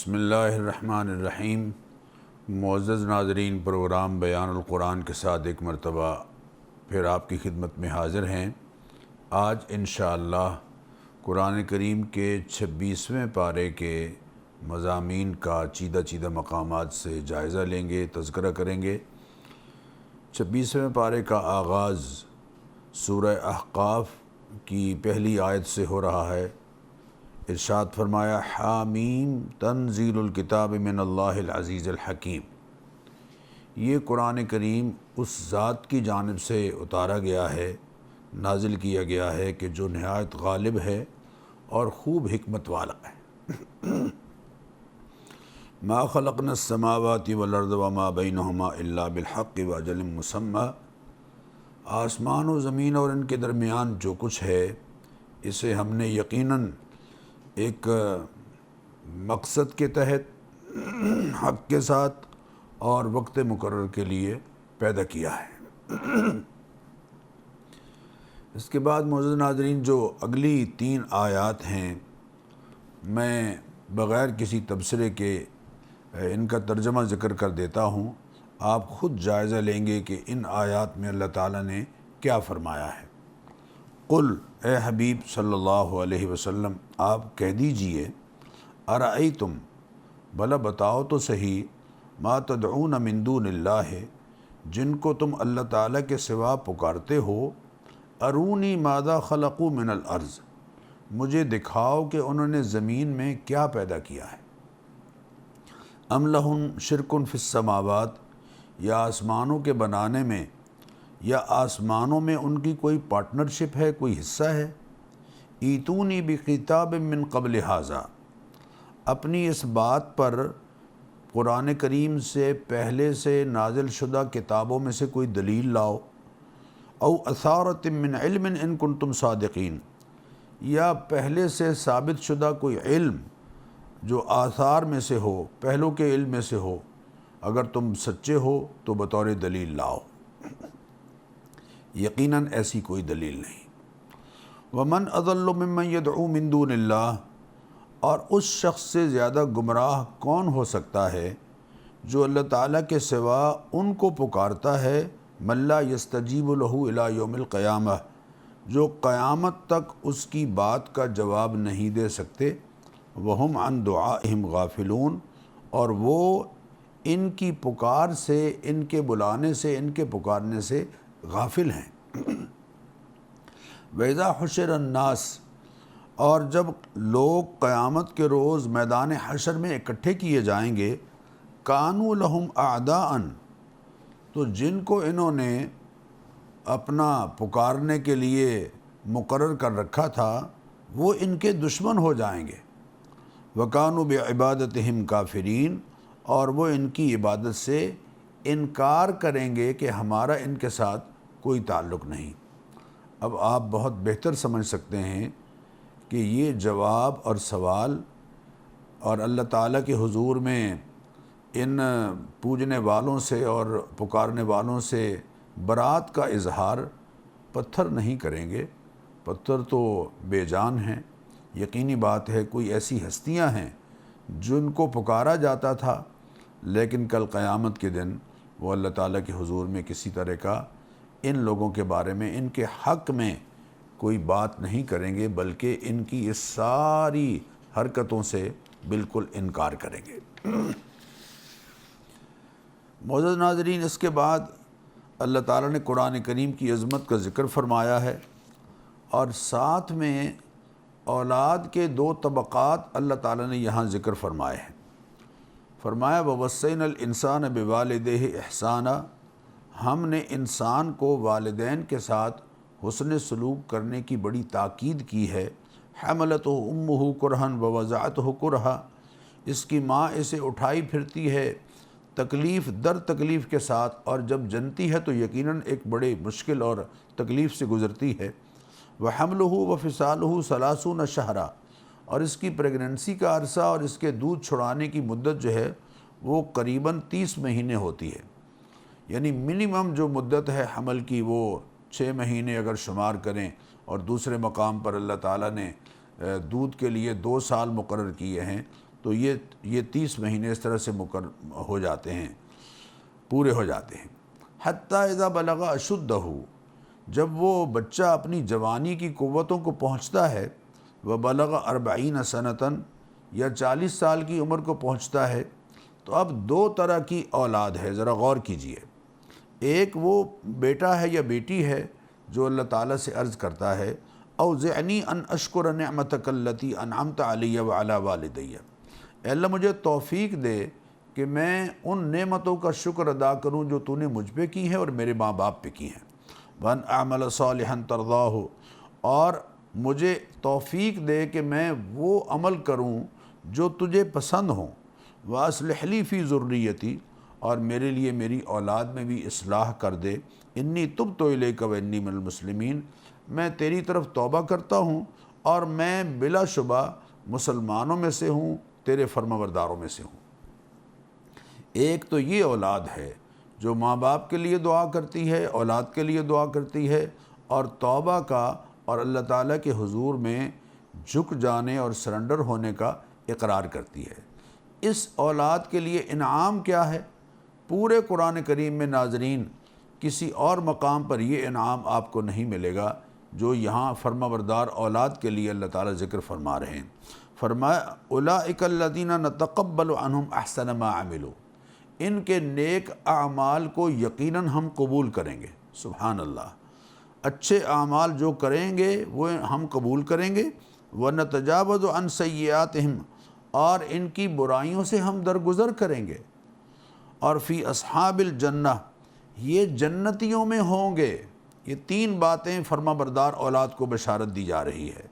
بسم اللہ الرحمن الرحیم۔ معزز ناظرین، پروگرام بیان القرآن کے ساتھ ایک مرتبہ پھر آپ کی خدمت میں حاضر ہیں۔ آج انشاءاللہ قرآن کریم کے 26ویں پارے کے مضامین کا چیدہ مقامات سے جائزہ لیں گے، تذکرہ کریں گے۔ 26ویں پارے کا آغاز سورہ احقاف کی پہلی آیت سے ہو رہا ہے۔ ارشاد فرمایا حامیم تنزیل الکتاب من اللہ العزیز الحکیم۔ یہ قرآن کریم اس ذات کی جانب سے اتارا گیا ہے، نازل کیا گیا ہے کہ جو نہایت غالب ہے اور خوب حکمت والا ہے۔ ما خلقنا السماوات والارض وما بینہما الا بالحق واجل مسمی۔ آسمان و زمین اور ان کے درمیان جو کچھ ہے اسے ہم نے یقیناً ایک مقصد کے تحت حق کے ساتھ اور وقت مقرر کے لیے پیدا کیا ہے۔ اس کے بعد معزز ناظرین جو اگلی 3 آیات ہیں، میں بغیر کسی تبصرے کے ان کا ترجمہ ذکر کر دیتا ہوں۔ آپ خود جائزہ لیں گے کہ ان آیات میں اللہ تعالیٰ نے کیا فرمایا ہے۔ قل، اے حبیب صلی اللہ علیہ وسلم آپ کہہ دیجئے، ارأیتم، بھلا بتاؤ تو صحیح، ما تدعون من دون اللہ، جن کو تم اللہ تعالیٰ کے سوا پکارتے ہو، ارونی ماذا خلقوا من الارض، مجھے دکھاؤ کہ انہوں نے زمین میں کیا پیدا کیا ہے۔ ام لہم شرک فی السماوات، یا آسمانوں کے بنانے میں یا آسمانوں میں ان کی کوئی پارٹنرشپ ہے، کوئی حصہ ہے۔ ایتونی بکتاب من قبل ھذا، اپنی اس بات پر قرآن کریم سے پہلے سے نازل شدہ کتابوں میں سے کوئی دلیل لاؤ۔ او اثارۃ من علم ان کنتم صادقین، یا پہلے سے ثابت شدہ کوئی علم جو آثار میں سے ہو، پہلوں کے علم میں سے ہو، اگر تم سچے ہو تو بطور دلیل لاؤ۔ یقیناً ایسی کوئی دلیل نہیں۔ ومن اضل ممن يدعو من دون اللہ، اور اس شخص سے زیادہ گمراہ کون ہو سکتا ہے جو اللہ تعالیٰ کے سوا ان کو پکارتا ہے، من لا يستجیب له الى یوم القیامہ، جو قیامت تک اس کی بات کا جواب نہیں دے سکتے۔ وہم عن دعائہم غافلون، اور وہ ان کی پکار سے، ان کے بلانے سے، ان کے پکارنے سے غافل ہیں۔ وَإِذَا حُشِرَ النَّاسُ، اور جب لوگ قیامت کے روز میدان حشر میں اکٹھے کیے جائیں گے، كَانُوا لَهُمْ أَعْدَاءً، تو جن کو انہوں نے اپنا پکارنے کے لیے مقرر کر رکھا تھا وہ ان کے دشمن ہو جائیں گے۔ وَكَانُوا بِعِبَادَتِهِمْ كَافِرِينَ، اور وہ ان کی عبادت سے انکار کریں گے کہ ہمارا ان کے ساتھ کوئی تعلق نہیں۔ اب آپ بہت بہتر سمجھ سکتے ہیں کہ یہ جواب اور سوال اور اللہ تعالیٰ کے حضور میں ان پوجنے والوں سے اور پکارنے والوں سے برات کا اظہار پتھر نہیں کریں گے۔ پتھر تو بے جان ہیں۔ یقینی بات ہے کوئی ایسی ہستیاں ہیں جن کو پکارا جاتا تھا، لیکن کل قیامت کے دن وہ اللہ تعالیٰ کے حضور میں کسی طرح کا ان لوگوں کے بارے میں، ان کے حق میں کوئی بات نہیں کریں گے، بلکہ ان کی اس ساری حرکتوں سے بالکل انکار کریں گے۔ معزز ناظرین، اس کے بعد اللہ تعالیٰ نے قرآن کریم کی عظمت کا ذکر فرمایا ہے، اور ساتھ میں اولاد کے 2 طبقات اللہ تعالیٰ نے یہاں ذکر فرمائے ہیں۔ فرمایا وَوَصَّيْنَا الْإِنسَانَ بِوَالِدَيْهِ إِحْسَانًا، ہم نے انسان کو والدین کے ساتھ حسن سلوک کرنے کی بڑی تاکید کی ہے۔ حَمَلَتْهُ أُمُّهُ كُرْهًا وَوَضَعَتْهُ كُرْهًا، اس کی ماں اسے اٹھائی پھرتی ہے تکلیف در تکلیف کے ساتھ، اور جب جنتی ہے تو یقیناً ایک بڑے مشکل اور تکلیف سے گزرتی ہے۔ وَحَمْلُهُ وَفِصَالُهُ 30 شهرًا، اور اس کی پریگننسی کا عرصہ اور اس کے دودھ چھڑانے کی مدت جو ہے وہ قریباً 30 مہینے ہوتی ہے۔ یعنی منیمم جو مدت ہے حمل کی وہ 6 مہینے اگر شمار کریں، اور دوسرے مقام پر اللہ تعالیٰ نے دودھ کے لیے 2 سال مقرر کیے ہیں، تو یہ 30 مہینے اس طرح سے ہو جاتے ہیں، پورے ہو جاتے ہیں۔ حتیٰ اذا بلغ اشدہ، جب وہ بچہ اپنی جوانی کی قوتوں کو پہنچتا ہے، وبلغ 40 سنۃ، یا 40 سال کی عمر کو پہنچتا ہے، تو اب 2 طرح کی اولاد ہے، ذرا غور کیجئے۔ ایک وہ بیٹا ہے یا بیٹی ہے جو اللہ تعالیٰ سے عرض کرتا ہے، اوزعنی ان اشکر نعمتک التی انعمت علی وعلی والدی، اے اللہ مجھے توفیق دے کہ میں ان نعمتوں کا شکر ادا کروں جو تو نے مجھ پہ کی ہیں اور میرے ماں باپ پہ کی ہیں، وان اعمل صالحا ترضاہ، اور مجھے توفیق دے کہ میں وہ عمل کروں جو تجھے پسند ہوں، واصلح لی فی ذریتی، اور میرے لیے میری اولاد میں بھی اصلاح کر دے، انی تبت الیک وانی من المسلمین، میں تیری طرف توبہ کرتا ہوں اور میں بلا شبہ مسلمانوں میں سے ہوں، تیرے فرمانبرداروں میں سے ہوں۔ ایک تو یہ اولاد ہے جو ماں باپ کے لیے دعا کرتی ہے، اولاد کے لیے دعا کرتی ہے، اور توبہ کا اور اللہ تعالیٰ کے حضور میں جھک جانے اور سرنڈر ہونے کا اقرار کرتی ہے۔ اس اولاد کے لیے انعام کیا ہے؟ پورے قرآن کریم میں ناظرین کسی اور مقام پر یہ انعام آپ کو نہیں ملے گا جو یہاں فرمانبردار اولاد کے لیے اللہ تعالیٰ ذکر فرما رہے ہیں۔ فرمایا اولئک الذین نتقبل عنہم احسن ما عملوا، ان کے نیک اعمال کو یقیناً ہم قبول کریں گے۔ سبحان اللہ، اچھے اعمال جو کریں گے وہ ہم قبول کریں گے، ونتجاوز عن سیئاتہم، اور ان کی برائیوں سے ہم درگزر کریں گے، اور فی اصحاب الجنہ، یہ جنتیوں میں ہوں گے۔ یہ 3 باتیں فرمانبردار اولاد کو بشارت دی جا رہی ہے۔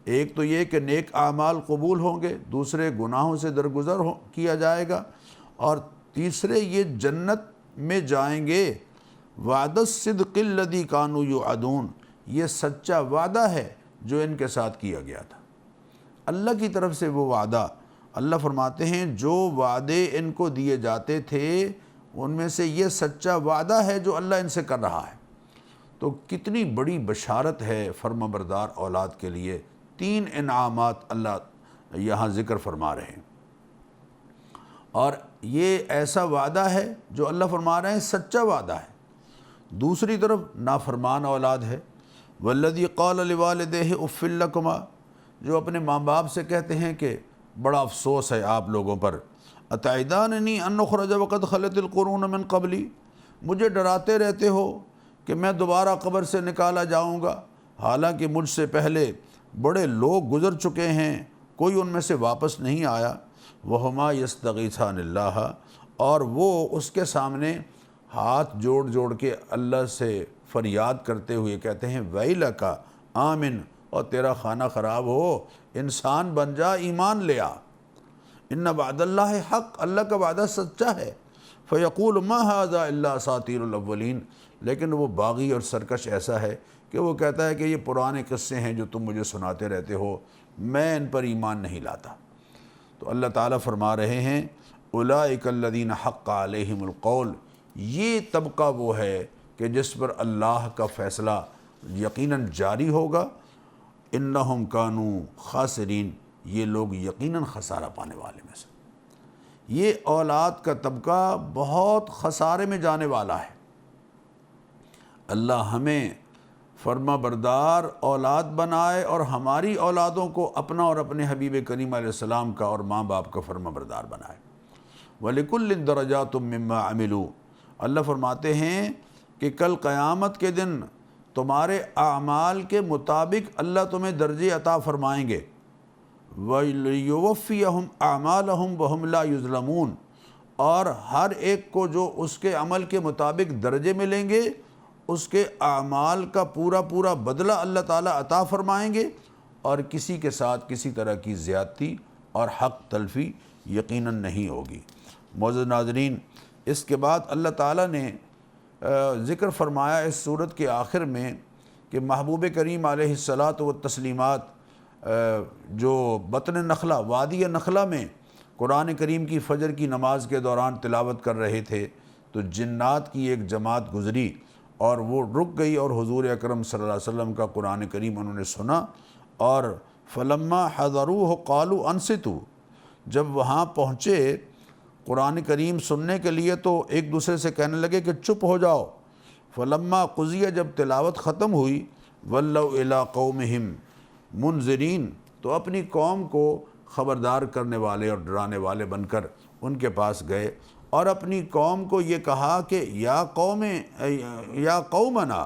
ایک تو یہ کہ نیک اعمال قبول ہوں گے، دوسرے گناہوں سے درگزر کیا جائے گا، اور تیسرے یہ جنت میں جائیں گے۔ وعد الصدق الذی کانوا یوعدون، یہ سچا وعدہ ہے جو ان کے ساتھ کیا گیا تھا، اللہ کی طرف سے وہ وعدہ۔ اللہ فرماتے ہیں جو وعدے ان کو دیے جاتے تھے ان میں سے یہ سچا وعدہ ہے جو اللہ ان سے کر رہا ہے۔ تو کتنی بڑی بشارت ہے فرمانبردار اولاد کے لیے۔ 3 انعامات اللہ یہاں ذکر فرما رہے ہیں، اور یہ ایسا وعدہ ہے جو اللہ فرما رہے ہیں سچا وعدہ ہے۔ دوسری طرف نافرمان اولاد ہے، والذی قال لوالدیہ اف لکما، جو اپنے ماں باپ سے کہتے ہیں کہ بڑا افسوس ہے آپ لوگوں پر، اتعداننی ان اخرج وقد خلت القرون من قبلی، مجھے ڈراتے رہتے ہو کہ میں دوبارہ قبر سے نکالا جاؤں گا، حالانکہ مجھ سے پہلے بڑے لوگ گزر چکے ہیں، کوئی ان میں سے واپس نہیں آیا۔ وہما یستغیثان اللہ، اور وہ اس کے سامنے ہاتھ جوڑ جوڑ کے اللہ سے فریاد کرتے ہوئے کہتے ہیں ویلک آمن، اور تیرا خانہ خراب ہو، انسان بن جا، ایمان لے آ، ان وعد اللہ حق، اللہ کا وعدہ سچا ہے۔ فیقول ما ھذا الا اساطیر الاولین، لیکن وہ باغی اور سرکش ایسا ہے کہ وہ کہتا ہے کہ یہ پرانے قصے ہیں جو تم مجھے سناتے رہتے ہو، میں ان پر ایمان نہیں لاتا۔ تو اللہ تعالیٰ فرما رہے ہیں اولئک الذین حق علیہم القول، یہ طبقہ وہ ہے کہ جس پر اللہ کا فیصلہ یقیناً جاری ہوگا، انہم کانوا خاسرین، یہ لوگ یقیناً خسارہ پانے والے میں سے۔ یہ اولاد کا طبقہ بہت خسارے میں جانے والا ہے۔ اللہ ہمیں فرما بردار اولاد بنائے اور ہماری اولادوں کو اپنا اور اپنے حبیب کریم علیہ السلام کا اور ماں باپ کا فرما بردار بنائے۔ وَلِكُلٍّ دَرَجَاتٌ مِّمَّا عَمِلُوا، اللہ فرماتے ہیں کہ کل قیامت کے دن تمہارے اعمال کے مطابق اللہ تمہیں درجے عطا فرمائیں گے۔ وَلِيُوَفِّيَهُمْ أَعْمَالَهُمْ وَهُمْ لَا يُظْلَمُونَ، اور ہر ایک کو جو اس کے عمل کے مطابق درجے ملیں گے اس کے اعمال کا پورا پورا بدلہ اللہ تعالیٰ عطا فرمائیں گے، اور کسی کے ساتھ کسی طرح کی زیادتی اور حق تلفی یقیناً نہیں ہوگی۔ معزز ناظرین، اس کے بعد اللہ تعالیٰ نے ذکر فرمایا اس صورت کے آخر میں کہ محبوب کریم علیہ الصلاۃ والتسلیمات جو بطن نخلہ، وادی نخلہ میں قرآن کریم کی فجر کی نماز کے دوران تلاوت کر رہے تھے، تو جنات کی ایک جماعت گزری اور وہ رک گئی، اور حضور اکرم صلی اللہ علیہ وسلم کا قرآن کریم انہوں نے سنا، اور فلما حضروہ قالوا انصتوا، جب وہاں پہنچے قرآن کریم سننے کے لیے تو ایک دوسرے سے کہنے لگے کہ چپ ہو جاؤ۔ فلما قضیہ، جب تلاوت ختم ہوئی، ولوا الی قومہم منذرین، تو اپنی قوم کو خبردار کرنے والے اور ڈرانے والے بن کر ان کے پاس گئے اور اپنی قوم کو یہ کہا کہ یا قومنا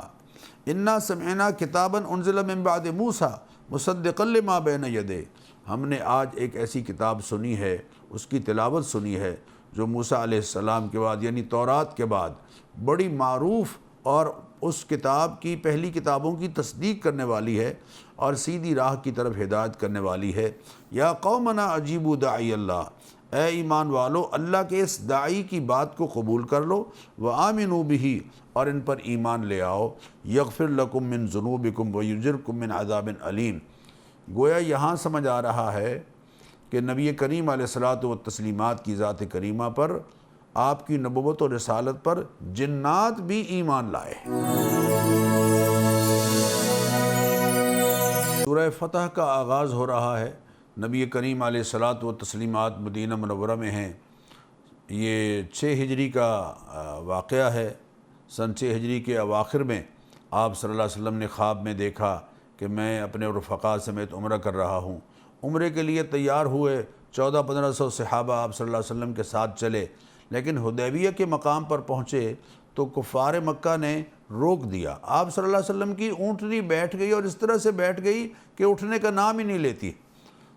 انا سمعنا کتابا انزل من بعد موسیٰ مصدقا لما بین یدیہ، ہم نے آج ایک ایسی کتاب سنی ہے، اس کی تلاوت سنی ہے جو موسیٰ علیہ السلام کے بعد یعنی تورات کے بعد بڑی معروف اور اس کتاب کی پہلی کتابوں کی تصدیق کرنے والی ہے اور سیدھی راہ کی طرف ہدایت کرنے والی ہے۔ یا قومنا اجیبوا داعی اللہ، اے ایمان والو اللہ کے اس داعی کی بات کو قبول کر لو، وآمنوا بہ، اور ان پر ایمان لے آؤ، یغفر لکم من ذنوبکم ویجرکم من عذاب علیم۔ گویا یہاں سمجھ آ رہا ہے کہ نبی کریم علیہ الصلاۃ والتسلیمات کی ذات کریمہ پر، آپ کی نبوت و رسالت پر جنات بھی ایمان لائے۔ سورہ فتح کا آغاز ہو رہا ہے۔ نبی کریم علیہ الصلاۃ والتسلیمات مدینہ منورہ میں ہیں۔ یہ 6 ہجری کا واقعہ ہے۔ سن 6 ہجری کے اواخر میں آپ صلی اللہ علیہ وسلم نے خواب میں دیکھا کہ میں اپنے رفقا سمیت عمرہ کر رہا ہوں۔ عمرے کے لیے تیار ہوئے، 1400-1500 صحابہ آپ صلی اللہ علیہ وسلم کے ساتھ چلے، لیکن حدیبیہ کے مقام پر پہنچے تو کفار مکہ نے روک دیا۔ آپ صلی اللہ علیہ وسلم کی اونٹنی بیٹھ گئی اور اس طرح سے بیٹھ گئی کہ اٹھنے کا نام ہی نہیں لیتی۔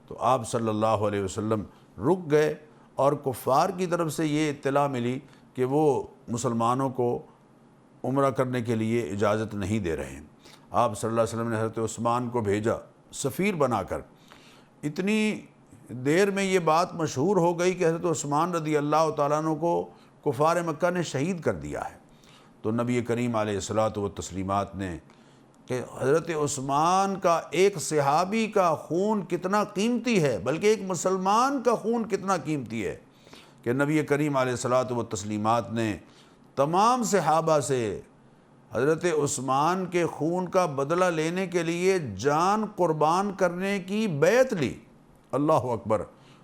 تو آپ صلی اللہ علیہ وسلم رک گئے اور کفار کی طرف سے یہ اطلاع ملی کہ وہ مسلمانوں کو عمرہ کرنے کے لیے اجازت نہیں دے رہے ہیں۔ آپ صلی اللہ علیہ وسلم نے حضرت عثمان کو بھیجا سفیر بنا کر۔ اتنی دیر میں یہ بات مشہور ہو گئی کہ حضرت عثمان رضی اللہ تعالیٰ عنہ کو کفار مکہ نے شہید کر دیا ہے۔ تو نبی کریم علیہ الصلاۃ والتسلیمات نے کہ حضرت عثمان کا ایک صحابی کا خون کتنا قیمتی ہے، بلکہ ایک مسلمان کا خون کتنا قیمتی ہے، کہ نبی کریم علیہ الصلاۃ والتسلیمات نے تمام صحابہ سے حضرت عثمان کے خون کا بدلہ لینے کے لیے جان قربان کرنے کی بیعت لی۔ اللہ اکبر!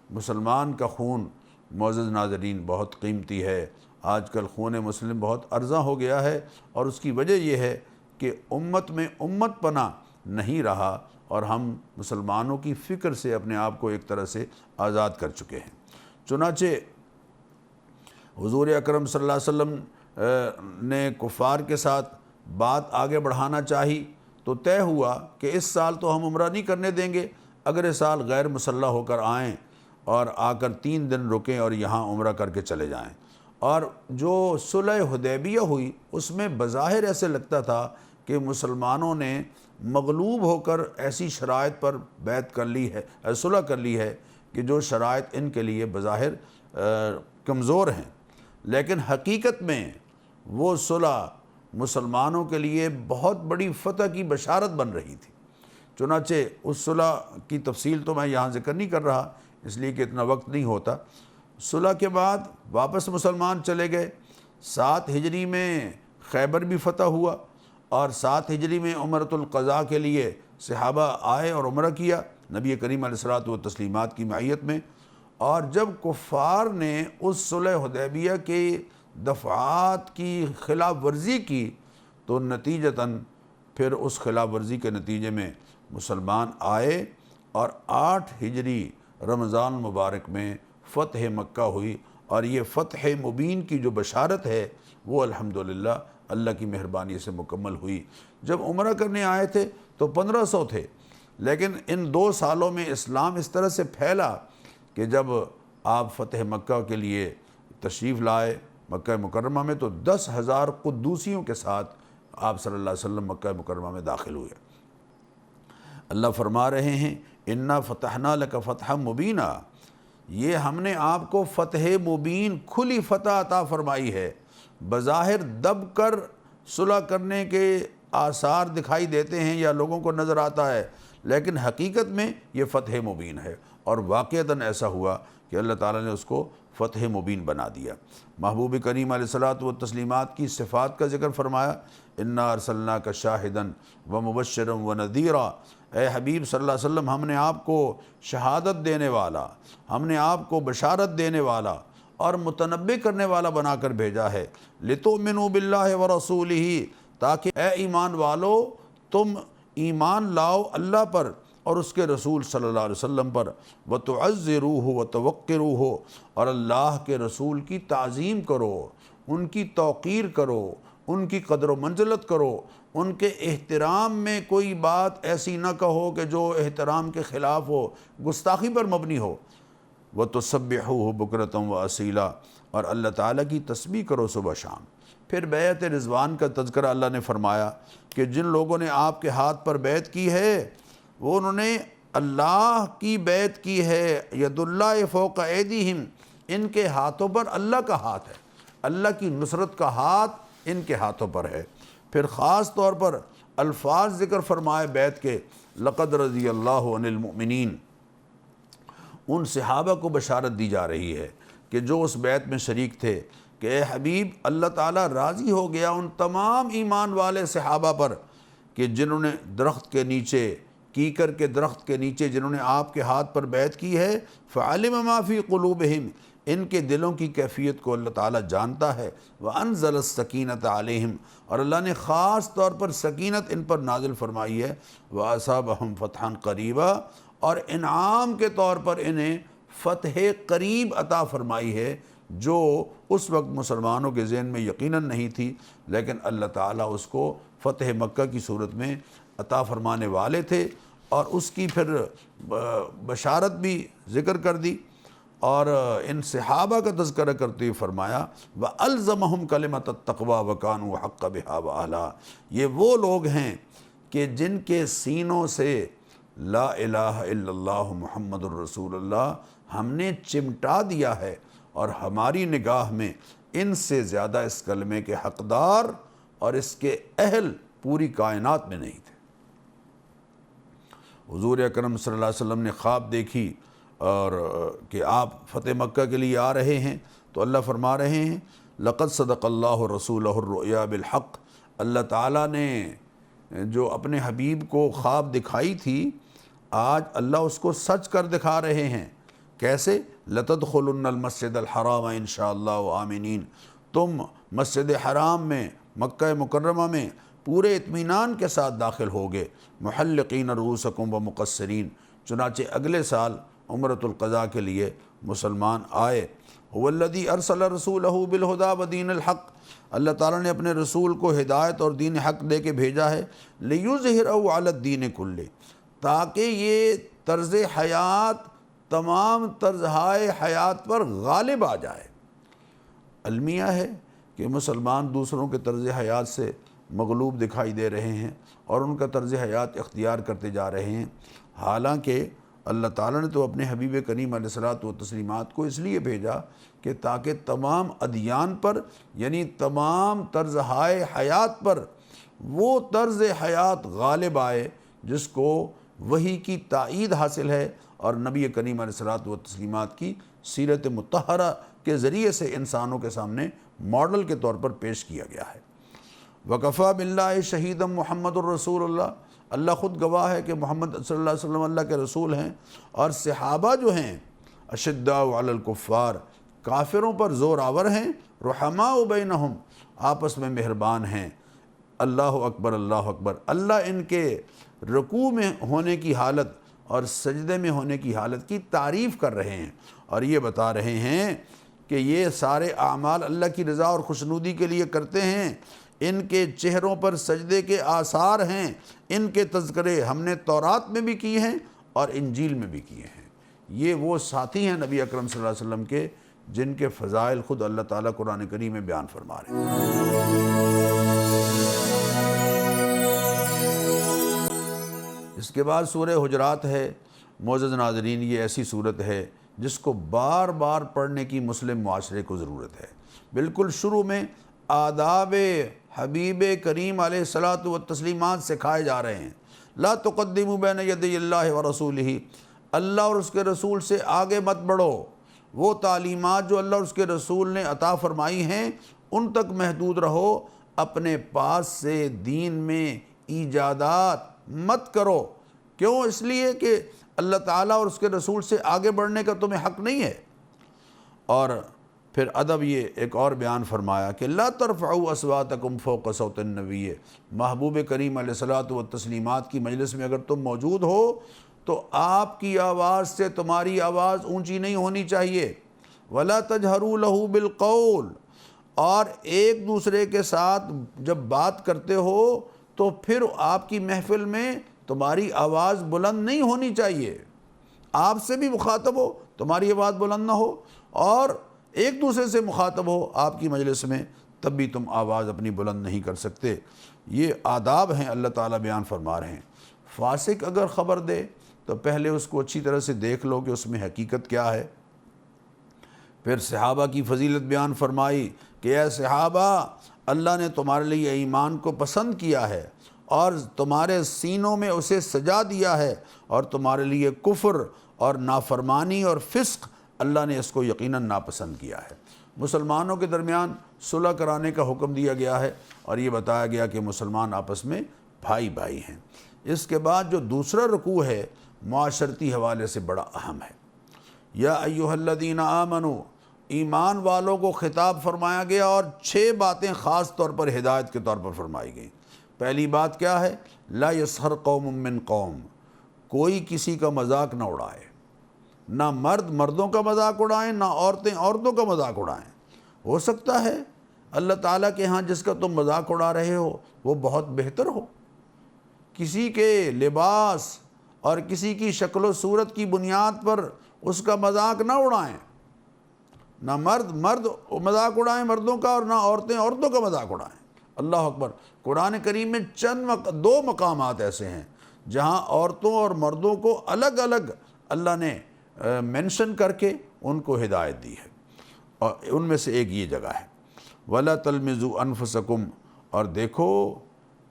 مسلمان کا خون معزز ناظرین بہت قیمتی ہے۔ آج کل خون مسلم بہت ارزاں ہو گیا ہے اور اس کی وجہ یہ ہے کہ امت میں امت پناہ نہیں رہا اور ہم مسلمانوں کی فکر سے اپنے آپ کو ایک طرح سے آزاد کر چکے ہیں۔ چنانچہ حضور اکرم صلی اللہ علیہ وسلم نے کفار کے ساتھ بات آگے بڑھانا چاہی تو طے ہوا کہ اس سال تو ہم عمرہ نہیں کرنے دیں گے، اگلے سال غیر مسلح ہو کر آئیں اور آ کر 3 دن رکیں اور یہاں عمرہ کر کے چلے جائیں۔ اور جو صلح حدیبیہ ہوئی اس میں بظاہر ایسے لگتا تھا کہ مسلمانوں نے مغلوب ہو کر ایسی شرائط پر بیعت کر لی ہے، صلح کر لی ہے کہ جو شرائط ان کے لیے بظاہر کمزور ہیں، لیکن حقیقت میں وہ صلح مسلمانوں کے لیے بہت بڑی فتح کی بشارت بن رہی تھی۔ چنانچہ اس صلح کی تفصیل تو میں یہاں ذکر نہیں کر رہا اس لیے کہ اتنا وقت نہیں ہوتا۔ صلح کے بعد واپس مسلمان چلے گئے۔ 7 ہجری میں خیبر بھی فتح ہوا اور 7 ہجری میں عمرۃ القضاء کے لیے صحابہ آئے اور عمرہ کیا نبی کریم علیہ الصلاۃ والتسلیمات کی معیت میں۔ اور جب کفار نے اس صلح حدیبیہ کے دفعات کی خلاف ورزی کی تو نتیجتاً پھر اس خلاف ورزی کے نتیجے میں مسلمان آئے اور 8 ہجری رمضان مبارک میں فتح مکہ ہوئی، اور یہ فتح مبین کی جو بشارت ہے وہ الحمدللہ اللہ کی مہربانی سے مکمل ہوئی۔ جب عمرہ کرنے آئے تھے تو 1500 تھے، لیکن ان 2 سالوں میں اسلام اس طرح سے پھیلا کہ جب آپ فتح مکہ کے لیے تشریف لائے مکہ مکرمہ میں تو 10,000 قدوسیوں کے ساتھ آپ صلی اللہ علیہ وسلم مکہ مکرمہ میں داخل ہوئے۔ اللہ فرما رہے ہیں اِنَّا فَتَحْنَا لَكَ فَتْحًا مُبِينًا، یہ ہم نے آپ کو فتح مبین کھلی فتح عطا فرمائی ہے۔ بظاہر دب کر صلح کرنے کے آثار دکھائی دیتے ہیں یا لوگوں کو نظر آتا ہے، لیکن حقیقت میں یہ فتح مبین ہے، اور واقعتاً ایسا ہوا کہ اللہ تعالیٰ نے اس کو فتح مبین بنا دیا۔ محبوب کریم علیہ الصلاۃ والتسلیمات کی صفات کا ذکر فرمایا، اِنَّا أَرْسَلْنَاكَ شَاهِدًا وَمُبَشِّرًا وَنَذِيرًا، اے حبیب صلی اللہ علیہ وسلم ہم نے آپ کو شہادت دینے والا، ہم نے آپ کو بشارت دینے والا اور متنبع کرنے والا بنا کر بھیجا ہے، لِتُؤْمِنُوا بِاللَّهِ وَرَسُولِهِ، تاکہ اے ایمان والو تم ایمان لاؤ اللہ پر اور اس کے رسول صلی اللہ علیہ وسلم پر، وَتُعَزِّرُوهُ وَتَوَقِّرُوهُ، اور اللہ کے رسول کی تعظیم کرو، ان کی توقیر کرو، ان کی قدر و منزلت کرو، ان کے احترام میں کوئی بات ایسی نہ کہو کہ جو احترام کے خلاف ہو، گستاخی پر مبنی ہو، وَتُسَبِّحُوهُ بُكْرَةً وَأَصِيلًا، اور اللہ تعالیٰ کی تسبیح کرو صبح شام۔ پھر بیعت رضوان کا تذکرہ اللہ نے فرمایا کہ جن لوگوں نے آپ کے ہاتھ پر بیعت کی ہے وہ انہوں نے اللہ کی بیعت کی ہے، ید اللہ فوق ایدیہم، ان کے ہاتھوں پر اللہ کا ہاتھ ہے، اللہ کی نصرت کا ہاتھ ان کے ہاتھوں پر ہے۔ پھر خاص طور پر الفاظ ذکر فرمائے بیعت کے، لقد رضی اللہ عن المؤمنین، ان صحابہ کو بشارت دی جا رہی ہے کہ جو اس بیعت میں شریک تھے کہ اے حبیب اللہ تعالیٰ راضی ہو گیا ان تمام ایمان والے صحابہ پر کہ جنہوں نے درخت کے نیچے، کیکر کے درخت کے نیچے جنہوں نے آپ کے ہاتھ پر بیعت کی ہے، فعلم ما فی قلوبہم، ان کے دلوں کی کیفیت کو اللہ تعالیٰ جانتا ہے، وانزل السکینۃ علیہم، اور اللہ نے خاص طور پر سکینت ان پر نازل فرمائی ہے، واصابہم فتحا قریبا، اور انعام کے طور پر انہیں فتح قریب عطا فرمائی ہے جو اس وقت مسلمانوں کے ذہن میں یقیناً نہیں تھی، لیکن اللہ تعالیٰ اس کو فتح مکہ کی صورت میں عطا فرمانے والے تھے، اور اس کی پھر بشارت بھی ذکر کر دی، اور ان صحابہ کا تذکرہ کرتے ہوئے فرمایا وَأَلْزَمَهُمْ كَلِمَةَ التَّقْوَى وَكَانُوا حَقَّ بِهَا وَأَهْلَهَا، یہ وہ لوگ ہیں کہ جن کے سینوں سے لا الہ الا اللہ محمد الرسول اللہ ہم نے چمٹا دیا ہے، اور ہماری نگاہ میں ان سے زیادہ اس کلمے کے حقدار اور اس کے اہل پوری کائنات میں نہیں تھے۔ حضور اکرم صلی اللہ علیہ وسلم نے خواب دیکھی اور کہ آپ فتح مکہ کے لیے آ رہے ہیں، تو اللہ فرما رہے ہیں لقد صدق اللہ رسولہ الرؤیا بالحق، اللہ تعالیٰ نے جو اپنے حبیب کو خواب دکھائی تھی آج اللہ اس کو سچ کر دکھا رہے ہیں۔ کیسے؟ لَتَدْخُلُنَّ الْمَسْجِدَ الْحَرَامَ إِنشَاءَ آمِنِينَ، تم مسجد حرام میں، مکہ مکرمہ میں پورے اطمینان کے ساتھ داخل ہوگے، محلقین رؤوسکم ومقصرین، چنانچہ اگلے سال عمرۃ القضاء کے لیے مسلمان آئے۔ هو الذی ارسل رسولہ بالہدی ودین الحق، اللہ تعالیٰ نے اپنے رسول کو ہدایت اور دین حق دے کے بھیجا ہے، لیظہرہ علی الدین کلہ، تاکہ یہ طرز حیات تمام طرزہائے حیات پر غالب آ جائے۔ المیہ ہے کہ مسلمان دوسروں کے طرز حیات سے مغلوب دکھائی دے رہے ہیں اور ان کا طرز حیات اختیار کرتے جا رہے ہیں، حالانکہ اللہ تعالیٰ نے تو اپنے حبیب کریم علیہ الصلاۃ والتسلیمات کو اس لیے بھیجا کہ تاکہ تمام ادیان پر، یعنی تمام طرزہائے حیات پر وہ طرز حیات غالب آئے جس کو وحی کی تائید حاصل ہے، اور نبی کریم علیہ الصلاۃ والتسلیمات کی سیرت مطہرہ کے ذریعے سے انسانوں کے سامنے ماڈل کے طور پر پیش کیا گیا ہے۔ وَكَفَى بِاللَّهِ شَهِيدًا محمد الرسول اللہ، اللہ خود گواہ ہے کہ محمد صلی اللہ علیہ وسلم اللہ کے رسول ہیں، اور صحابہ جو ہیں اشداء علی الکفار، کافروں پر زور آور ہیں، رحماء بینہم، آپس میں مہربان ہیں۔ اللہ اکبر اللہ اکبر، اللہ ان کے رکوع میں ہونے کی حالت اور سجدے میں ہونے کی حالت کی تعریف کر رہے ہیں، اور یہ بتا رہے ہیں کہ یہ سارے اعمال اللہ کی رضا اور خوشنودی کے لیے کرتے ہیں، ان کے چہروں پر سجدے کے آثار ہیں، ان کے تذکرے ہم نے تورات میں بھی کیے ہیں اور انجیل میں بھی کیے ہیں۔ یہ وہ ساتھی ہیں نبی اکرم صلی اللہ علیہ وسلم کے جن کے فضائل خود اللہ تعالیٰ قرآن کریم میں بیان فرما رہے ہیں۔ اس کے بعد سورہ حجرات ہے۔ معزز ناظرین، یہ ایسی صورت ہے جس کو بار بار پڑھنے کی مسلم معاشرے کو ضرورت ہے۔ بالکل شروع میں آداب حبیب کریم علیہ الصلاۃ والتسلیمات سکھائے جا رہے ہیں۔ لا تقدموا بین یدی اللہ ورسولہ، اللہ اور اس کے رسول سے آگے مت بڑھو، وہ تعلیمات جو اللہ اور اس کے رسول نے عطا فرمائی ہیں ان تک محدود رہو، اپنے پاس سے دین میں ایجادات مت کرو، کیوں؟ اس لیے کہ اللہ تعالیٰ اور اس کے رسول سے آگے بڑھنے کا تمہیں حق نہیں ہے۔ اور پھر ادب یہ ایک اور بیان فرمایا کہ لا ترفعوا اصواتکم فوق صوت النبی، محبوب کریم علیہ الصلوۃ والتسلیمات کی مجلس میں اگر تم موجود ہو تو آپ کی آواز سے تمہاری آواز اونچی نہیں ہونی چاہیے۔ ولا تجہروا لہ بالقول، اور ایک دوسرے کے ساتھ جب بات کرتے ہو تو پھر آپ کی محفل میں تمہاری آواز بلند نہیں ہونی چاہیے۔ آپ سے بھی مخاطب ہو تمہاری آواز بلند نہ ہو، اور ایک دوسرے سے مخاطب ہو آپ کی مجلس میں تب بھی تم آواز اپنی بلند نہیں کر سکتے۔ یہ آداب ہیں اللہ تعالیٰ بیان فرما رہے ہیں۔ فاسق اگر خبر دے تو پہلے اس کو اچھی طرح سے دیکھ لو کہ اس میں حقیقت کیا ہے۔ پھر صحابہ کی فضیلت بیان فرمائی کہ اے صحابہ، اللہ نے تمہارے لیے ایمان کو پسند کیا ہے اور تمہارے سینوں میں اسے سجا دیا ہے، اور تمہارے لیے کفر اور نافرمانی اور فسق اللہ نے اس کو یقیناً ناپسند کیا ہے۔ مسلمانوں کے درمیان صلح کرانے کا حکم دیا گیا ہے، اور یہ بتایا گیا کہ مسلمان آپس میں بھائی بھائی ہیں۔ اس کے بعد جو دوسرا رکوع ہے معاشرتی حوالے سے بڑا اہم ہے۔ یا ایھا الذین آمنوا، ایمان والوں کو خطاب فرمایا گیا، اور 6 باتیں خاص طور پر ہدایت کے طور پر فرمائی گئیں۔ پہلی بات کیا ہے؟ لا یسخر قوم من قوم، کوئی کسی کا مذاق نہ اڑائے، نہ مرد مردوں کا مذاق اڑائیں، نہ عورتیں عورتوں کا مذاق اڑائیں۔ ہو سکتا ہے اللہ تعالیٰ کے ہاں جس کا تم مذاق اڑا رہے ہو وہ بہت بہتر ہو، کسی کے لباس اور کسی کی شکل و صورت کی بنیاد پر اس کا مذاق نہ اڑائیں، نہ مرد مذاق اڑائیں مردوں کا، اور نہ عورتیں عورتوں کا مذاق اڑائیں۔ اللہ اکبر! قرآن کریم میں دو مقامات ایسے ہیں جہاں عورتوں اور مردوں کو الگ الگ اللہ نے منشن کر کے ان کو ہدایت دی ہے، اور ان میں سے ایک یہ جگہ ہے وَلَا تَلْمِزُوا أَنفُسَكُمْ، اور دیکھو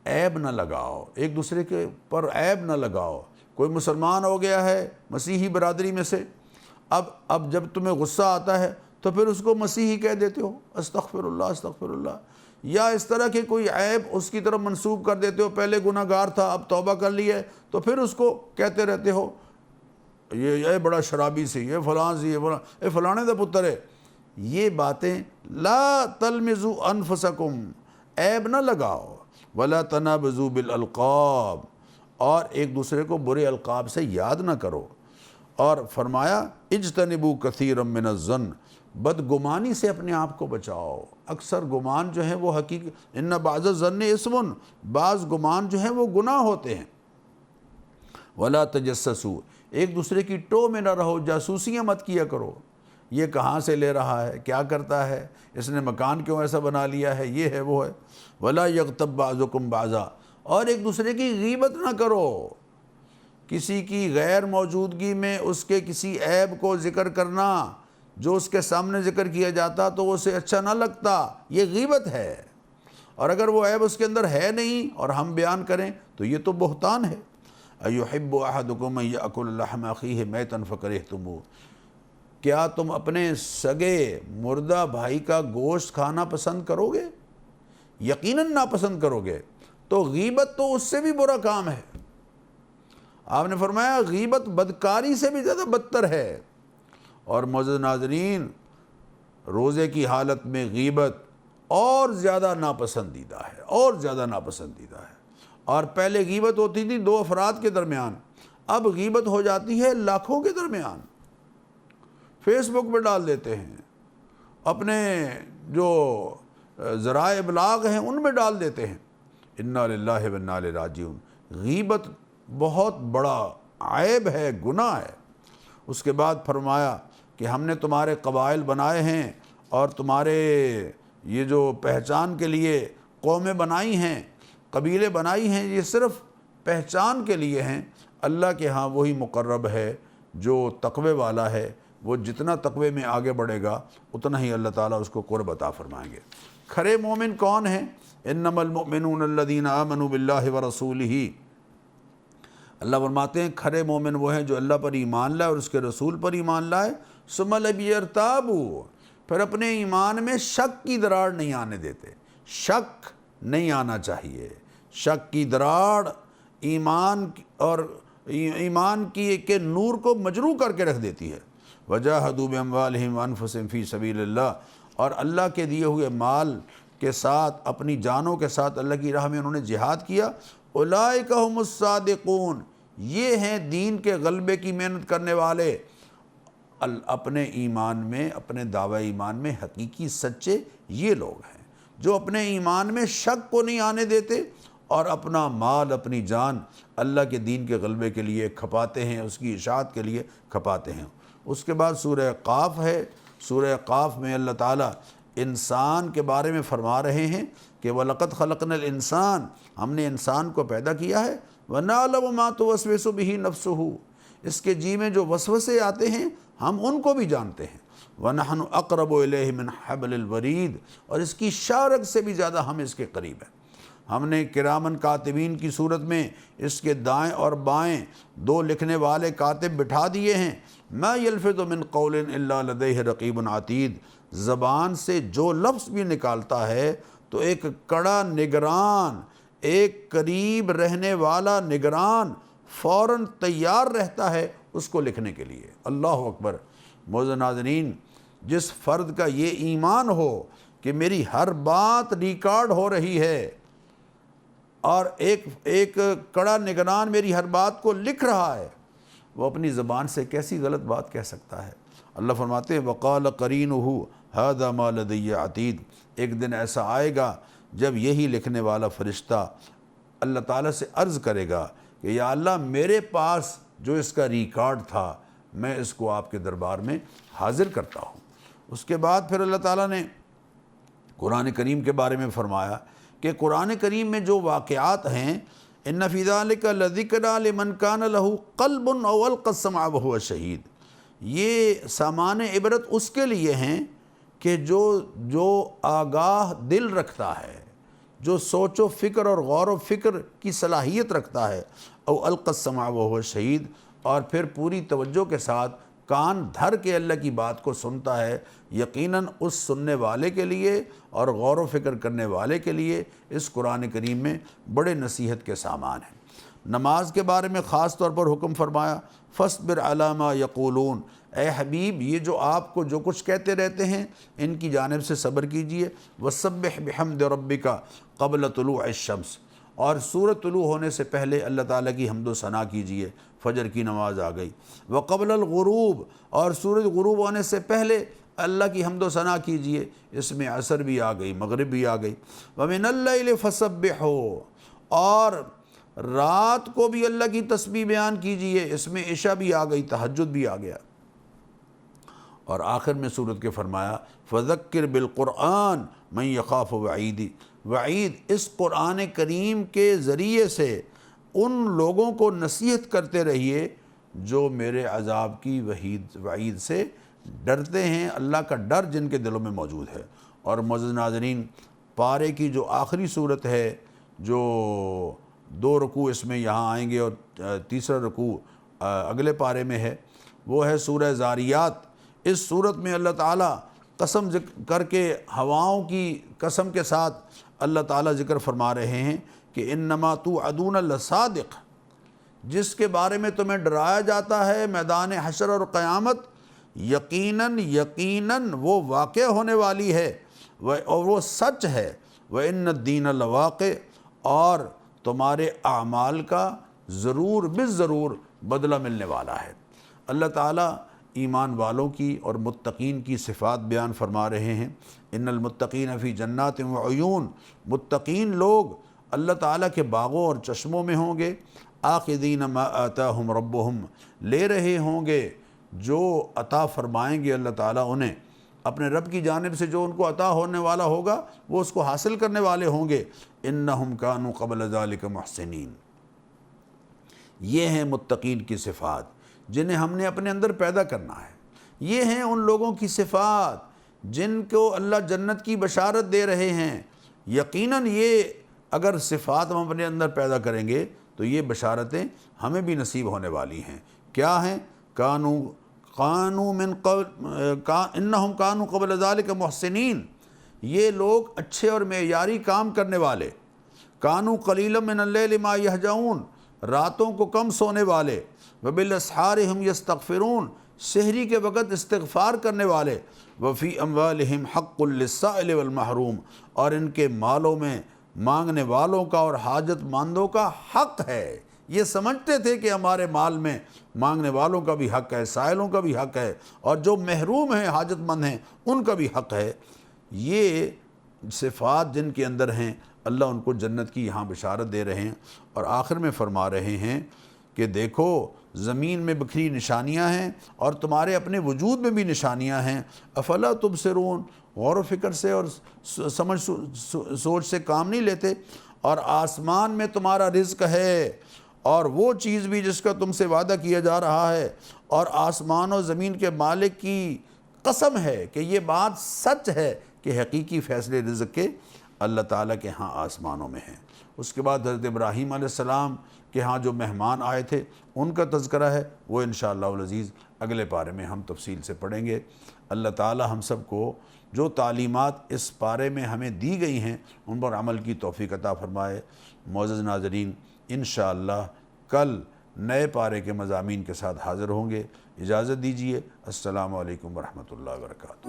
عیب نہ لگاؤ، ایک دوسرے کے پر عیب نہ لگاؤ۔ کوئی مسلمان ہو گیا ہے مسیحی برادری میں سے، اب جب تمہیں غصہ آتا ہے تو پھر اس کو مسیحی کہہ دیتے ہو، استغفر اللہ استغفر اللہ، یا اس طرح کے کوئی عیب اس کی طرف منسوب کر دیتے ہو، پہلے گناہ گار تھا اب توبہ کر لی ہے تو پھر اس کو کہتے رہتے ہو یہ بڑا شرابی سی، یہ فلاں سی، یہ فلانے دا پتر ہے۔ یہ باتیں لا تلمزوا انفسکم، عیب نہ لگاؤ، ولا تنابزوا بالالقاب، اور ایک دوسرے کو برے القاب سے یاد نہ کرو۔ اور فرمایا اجتنبوا کثیرا من الظن، بدگمانی سے اپنے آپ کو بچاؤ۔ اکثر گمان جو ہیں وہ حقیقت، ان بعض الظن اسم، بعض گمان جو ہیں وہ گناہ ہوتے ہیں۔ ولا تجسسوا، ایک دوسرے کی ٹو میں نہ رہو، جاسوسیاں مت کیا کرو، یہ کہاں سے لے رہا ہے، کیا کرتا ہے، اس نے مکان کیوں ایسا بنا لیا ہے، یہ ہے وہ ہے۔ ولا یغتب بعضکم بعضا، اور ایک دوسرے کی غیبت نہ کرو، کسی کی غیر موجودگی میں اس کے کسی عیب کو ذکر کرنا، جو اس کے سامنے ذکر کیا جاتا تو اسے اچھا نہ لگتا، یہ غیبت ہے۔ اور اگر وہ عیب اس کے اندر ہے نہیں اور ہم بیان کریں تو یہ تو بہتان ہے۔ ایحب احدکم ان یأکل لحم اخیہ میتا فکرہتموہ، کیا تم اپنے سگے مردہ بھائی کا گوشت کھانا پسند کرو گے؟ یقیناً ناپسند کرو گے۔ تو غیبت تو اس سے بھی برا کام ہے۔ آپ نے فرمایا غیبت بدکاری سے بھی زیادہ بدتر ہے۔ اور معزز ناظرین، روزے کی حالت میں غیبت اور زیادہ ناپسندیدہ ہے، اور زیادہ ناپسندیدہ ہے۔ اور پہلے غیبت ہوتی تھی 2 افراد کے درمیان، اب غیبت ہو جاتی ہے لاکھوں کے درمیان۔ فیس بک پہ ڈال دیتے ہیں، اپنے جو ذرائع ابلاغ ہیں ان میں ڈال دیتے ہیں۔ انا للہ و انا الیہ راجعون۔ غیبت بہت بڑا عیب ہے، گناہ ہے۔ اس کے بعد فرمایا کہ ہم نے تمہارے قبائل بنائے ہیں اور تمہارے یہ جو پہچان کے لیے قومیں بنائی ہیں، قبیلے بنائی ہیں، یہ صرف پہچان کے لیے ہیں۔ اللہ کے ہاں وہی مقرب ہے جو تقوی والا ہے، وہ جتنا تقوی میں آگے بڑھے گا اتنا ہی اللہ تعالیٰ اس کو قرب عطا فرمائیں گے۔ کھرے مومن کون ہیں؟ انما المؤمنون الذین آمنوا باللہ ورسولہ، اللہ فرماتے ہیں کھرے مومن وہ ہیں جو اللہ پر ایمان لائے اور اس کے رسول پر ایمان لائے، ثم لم یرتابوا، پھر اپنے ایمان میں شک کی دراڑ نہیں آنے دیتے۔ شک نہیں آنا چاہیے، شک کی دراڑ ایمان اور ایمان کی کے نور کو مجروح کر کے رکھ دیتی ہے۔ وجاہدوا باموالہم وانفسہم فی سبیل اللہ، اور اللہ کے دیے ہوئے مال کے ساتھ، اپنی جانوں کے ساتھ اللہ کی راہ میں انہوں نے جہاد کیا۔ اولئک ھم الصادقون، یہ ہیں دین کے غلبے کی محنت کرنے والے، اپنے ایمان میں، اپنے دعوی ایمان میں حقیقی سچے یہ لوگ ہیں جو اپنے ایمان میں شک کو نہیں آنے دیتے اور اپنا مال، اپنی جان اللہ کے دین کے غلبے کے لیے کھپاتے ہیں، اس کی اشاعت کے لیے کھپاتے ہیں۔ اس کے بعد سورہ قاف ہے۔ سورہ قاف میں اللہ تعالیٰ انسان کے بارے میں فرما رہے ہیں کہ وَلَقَدْ خَلَقْنَا الْإِنسان، ہم نے انسان کو پیدا کیا ہے، وَنَعْلَمُ مَا تُوَسْوِسُ بِهِ نَفْسُهُ، اس کے جی میں جو وسوسے آتے ہیں ہم ان کو بھی جانتے ہیں۔ وَنَحْنُ أَقْرَبُ إِلَيْهِ مِنْ حَبْلِ الْوَرِيدِ، اور اس کی شارک سے بھی زیادہ ہم اس کے قریب ہیں۔ ہم نے کرامن کاتبین کی صورت میں اس کے دائیں اور بائیں دو لکھنے والے کاتب بٹھا دیے ہیں۔ مَا يَلْفِظُ مِنْ قَوْلٍ إِلَّا لَدَيْهِ رَقِيبٌ عَتِيدٌ، زبان سے جو لفظ بھی نکالتا ہے تو ایک کڑا نگران، ایک قریب رہنے والا نگران فوراً تیار رہتا ہے اس کو لکھنے کے لیے۔ اللہ اکبر۔ معزز ناظرین، جس فرد کا یہ ایمان ہو کہ میری ہر بات ریکارڈ ہو رہی ہے اور ایک کڑا نگران میری ہر بات کو لکھ رہا ہے، وہ اپنی زبان سے کیسی غلط بات کہہ سکتا ہے؟ اللہ فرماتے ہیں وَقَالَ قَرِينُهُ هَذَا مَا لَدَيَّ عَتِيدٌ، ایک دن ایسا آئے گا جب یہی لکھنے والا فرشتہ اللہ تعالیٰ سے عرض کرے گا کہ یا اللہ، میرے پاس جو اس کا ریکارڈ تھا میں اس کو آپ کے دربار میں حاضر کرتا ہوں۔ اس کے بعد پھر اللہ تعالیٰ نے قرآن کریم کے بارے میں فرمایا کہ قرآن کریم میں جو واقعات ہیں، ان فی ذلک لذکری لمن کان لہ قلب او القی السمع وہو شہید، یہ سامان عبرت اس کے لیے ہیں کہ جو آگاہ دل رکھتا ہے، جو سوچ و فکر اور غور و فکر کی صلاحیت رکھتا ہے، او القی السمع وہو شہید، اور پھر پوری توجہ کے ساتھ کان دھر کے اللہ کی بات کو سنتا ہے، یقیناً اس سننے والے کے لیے اور غور و فکر کرنے والے کے لیے اس قرآن کریم میں بڑے نصیحت کے سامان ہیں۔ نماز کے بارے میں خاص طور پر حکم فرمایا فَاصْبِرْ عَلَىٰ مَا يَقُولُونَ، اے حبیب یہ جو آپ کو جو کچھ کہتے رہتے ہیں ان کی جانب سے صبر کیجئے۔ وَسَبِّحْ بِحَمْدِ رَبِّكَ قَبْلَ طُلُوعِ الشَّمْسِ، اور سورج طلوع ہونے سے پہلے اللہ تعالیٰ کی حمد و ثنا کیجئے۔ فجر کی نماز آ گئی۔ وَقَبْلَ الْغُرُوبِ، اور سورج غروب ہونے سے پہلے اللہ کی حمد و ثنا کیجئے، اس میں عصر بھی آ گئی، مغرب بھی آ گئی۔ وَمِنَ اللَّيْلِ فَسَبِّحُوا، اور رات کو بھی اللہ کی تسبیح بیان کیجئے، اس میں عشاء بھی آ گئی، تہجد بھی آ گیا۔ اور آخر میں سورت کے فرمایا فَذَكِّرْ بِالْقُرْآنِ مَنْ يَخَافُ وَعِيدِ، وعید اس قرآن کریم کے ذریعے سے ان لوگوں کو نصیحت کرتے رہیے جو میرے عذاب کی وعید سے ڈرتے ہیں، اللہ کا ڈر جن کے دلوں میں موجود ہے۔ اور معزز ناظرین، پارے کی جو آخری صورت ہے، جو 2 رکوع اس میں یہاں آئیں گے اور تیسرا رکوع اگلے پارے میں ہے، وہ ہے سورہ زاریات۔ اس صورت میں اللہ تعالیٰ قسم کر کے ہواؤں کی قسم کے ساتھ اللہ تعالیٰ ذکر فرما رہے ہیں کہ انما توعدون لصادق، جس کے بارے میں تمہیں ڈرایا جاتا ہے میدان حشر اور قیامت، یقیناً وہ واقع ہونے والی ہے اور وہ سچ ہے۔ وَإِنَّ الدِّينَ لَوَاقِعٌ، اور تمہارے اعمال کا ضرور بالضرور بدلہ ملنے والا ہے۔ اللہ تعالیٰ ایمان والوں کی اور متقین کی صفات بیان فرما رہے ہیں۔ ان المتقین فی جنات وعیون، متقین لوگ اللہ تعالیٰ کے باغوں اور چشموں میں ہوں گے، آخذین ما آتاہم ربہم، لے رہے ہوں گے جو عطا فرمائیں گے اللہ تعالیٰ انہیں، اپنے رب کی جانب سے جو ان کو عطا ہونے والا ہوگا وہ اس کو حاصل کرنے والے ہوں گے۔ انہم کانوا قبل ذلک محسنین، یہ ہیں متقین کی صفات جنہیں ہم نے اپنے اندر پیدا کرنا ہے۔ یہ ہیں ان لوگوں کی صفات جن کو اللہ جنت کی بشارت دے رہے ہیں۔ یقیناً یہ اگر صفات ہم اپنے اندر پیدا کریں گے تو یہ بشارتیں ہمیں بھی نصیب ہونے والی ہیں۔ کیا ہیں؟ انہم کانوا قبل ذلک محسنین، یہ لوگ اچھے اور معیاری کام کرنے والے۔ کانوا قلیلا من اللیل ما یہجعون، راتوں کو کم سونے والے، وبالاسحار ہم یستغفرون، سحری کے وقت استغفار کرنے والے، وفی اموالہم حق للسائل والمحروم، اور ان کے مالوں میں مانگنے والوں کا اور حاجت مندوں کا حق ہے۔ یہ سمجھتے تھے کہ ہمارے مال میں مانگنے والوں کا بھی حق ہے، سائلوں کا بھی حق ہے، اور جو محروم ہیں حاجت مند ہیں ان کا بھی حق ہے۔ یہ صفات جن کے اندر ہیں، اللہ ان کو جنت کی یہاں بشارت دے رہے ہیں، اور آخر میں فرما رہے ہیں کہ دیکھو زمین میں بکھری نشانیاں ہیں اور تمہارے اپنے وجود میں بھی نشانیاں ہیں، افلا تبصرون، غور و فکر سے اور سمجھ سوچ سے کام نہیں لیتے۔ اور آسمان میں تمہارا رزق ہے، اور وہ چیز بھی جس کا تم سے وعدہ کیا جا رہا ہے، اور آسمان و زمین کے مالک کی قسم ہے کہ یہ بات سچ ہے کہ حقیقی فیصلے رزق کے اللہ تعالیٰ کے ہاں آسمانوں میں ہیں۔ اس کے بعد حضرت ابراہیم علیہ السلام کے ہاں جو مہمان آئے تھے ان کا تذکرہ ہے، وہ انشاءاللہ العزیز اگلے پارے میں ہم تفصیل سے پڑھیں گے۔ اللہ تعالیٰ ہم سب کو جو تعلیمات اس پارے میں ہمیں دی گئی ہیں ان پر عمل کی توفیق عطا فرمائے۔ معزز ناظرین، انشاءاللہ کل نئے پارے کے مضامین کے ساتھ حاضر ہوں گے۔ اجازت دیجیے، السلام علیکم ورحمۃ اللہ وبرکاتہ۔